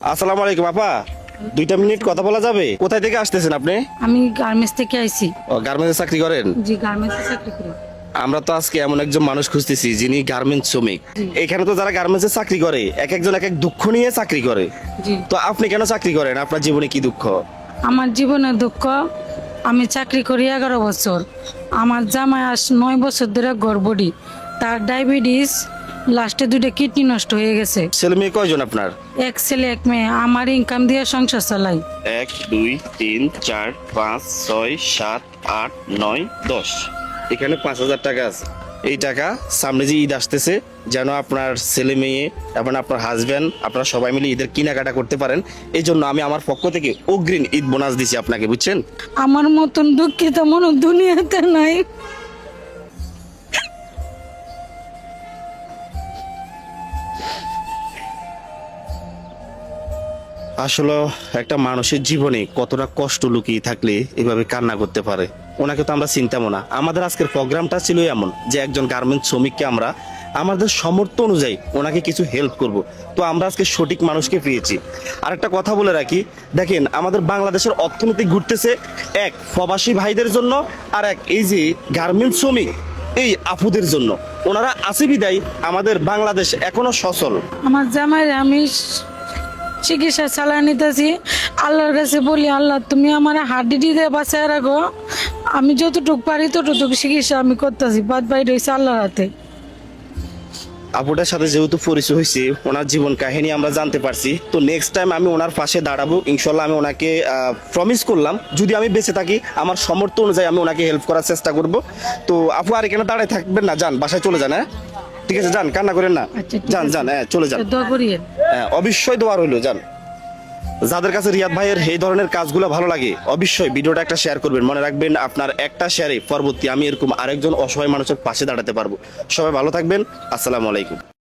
আসসালামু আলাইকুম আপা, 2 মিনিট কথা বলা যাবে? কোথায় থেকে আসতেছেন আপনি? আমি গার্মেন্টস থেকে আইছি। ও, গার্মেন্টসে চাকরি করেন? জি, গার্মেন্টসে চাকরি করি। আমরা তো আজকে এমন একজন মানুষ খুঁজতেছি যিনি গার্মেন্টস শ্রমিক। জি। এখানে তো যারা গার্মেন্টসে চাকরি করে এক একজন এক এক দুঃখ নিয়ে চাকরি করে। জি, তো আপনি কেন চাকরি করেন? আপনার জীবনে কি দুঃখ? আমার জীবনের দুঃখ, আমি চাকরি করি 11 বছর। আমার জামাই 9 বছর ধরে গর্ভবতী, তার ডায়াবেটিস, লাস্টে 2টা কিডনি নষ্ট হয়ে গেছে। ছেলে মেয়ে কয়জন আপনার? এক ছেলে এক মেয়ে, আমার ইনকাম দিয়ে সংসার চালাই। 1 2 3 4 5 6 7 8 9 10। এখানে 5,000 টাকা আছে। এই টাকা সামনে যে ঈদ আসতেছে, যেন আপনার ছেলে মেয়ে এবং আপনার হাজবেন্ড আপনারা সবাই মিলে ঈদের কেনাকাটা করতে পারেন, এই জন্য আমি আমার পক্ষ থেকে অগ্রিম ঈদ বোনাস দিছি আপনাকে, বুঝছেন? আমার মতন দুঃখিত মনে দুনিয়াতে নাই। আসলে একটা মানুষের জীবনে কতটা কষ্ট লুকিয়ে থাকলে এভাবে কান্না করতে পারে, ওনাকে তো আমরা চিনতামও না। আমাদের আজকের প্রোগ্রামটা ছিল এমন যে একজন গার্মেন্টস শ্রমিককে আমরা আমাদের সামর্থ্য অনুযায়ী ওনাকে কিছু হেল্প করব। তো আমরা আজকে সঠিক মানুষকে পেয়েছি। আর একটা কথা বলে রাখি, দেখেন আমাদের বাংলাদেশের অর্থনীতি ঘুরতেছে এক প্রবাসী ভাইদের জন্য, আর এক এই যে গার্মেন্টস শ্রমিক এই আপুদের জন্য। ওনারা আছে বিদায় আমাদের বাংলাদেশ এখনো সচল। আমার জামাই আমি চিকিৎসা চালাই নিতেছি। আল্লাহর কাছে বলি, আল্লাহ তুমি আমার হাড্ডি দিয়ে বাঁচায় রাখো। আমি যতটুকু পারি ততটুকু চিকিৎসা আমি করতেছি, বাদ বাইরে রয়েছে আল্লাহর হাতে। আপুটার সাথে যেহেতু পরিচয় হয়েছে, ওনার জীবন কাহিনী আমরা জানতে পারছি, তো নেক্সট টাইম আমি ওনার পাশে দাঁড়াবো ইনশাল্লাহ। আমি ওনাকে প্রমিস করলাম যদি আমি বেঁচে থাকি আমার সামর্থ্য অনুযায়ী আমি ওনাকে হেল্প করার চেষ্টা করব। তো আপু আর এখানে দাঁড়ায় থাকবেন না, যান বাসায় চলে যান। হ্যাঁ ঠিক আছে, যান, কান্না করেন না। আচ্ছা, ঠিক যান আছে। যান, হ্যাঁ চলে যান। দোয়া করিয়েন। হ্যাঁ অবশ্যই দোয়া রইলো, যান। যাদের কাছে রিয়াদ ভাইয়ের এই ধরনের কাজগুলো ভালো লাগে অবশ্যই ভিডিওটা একটা শেয়ার করবেন। মনে রাখবেন আপনার একটা শেয়ারে পরবর্তী আমি এরকম আরেকজন অসহায় মানুষের পাশে দাঁড়াতে পারবো। সবাই ভালো থাকবেন। আসসালামু আলাইকুম।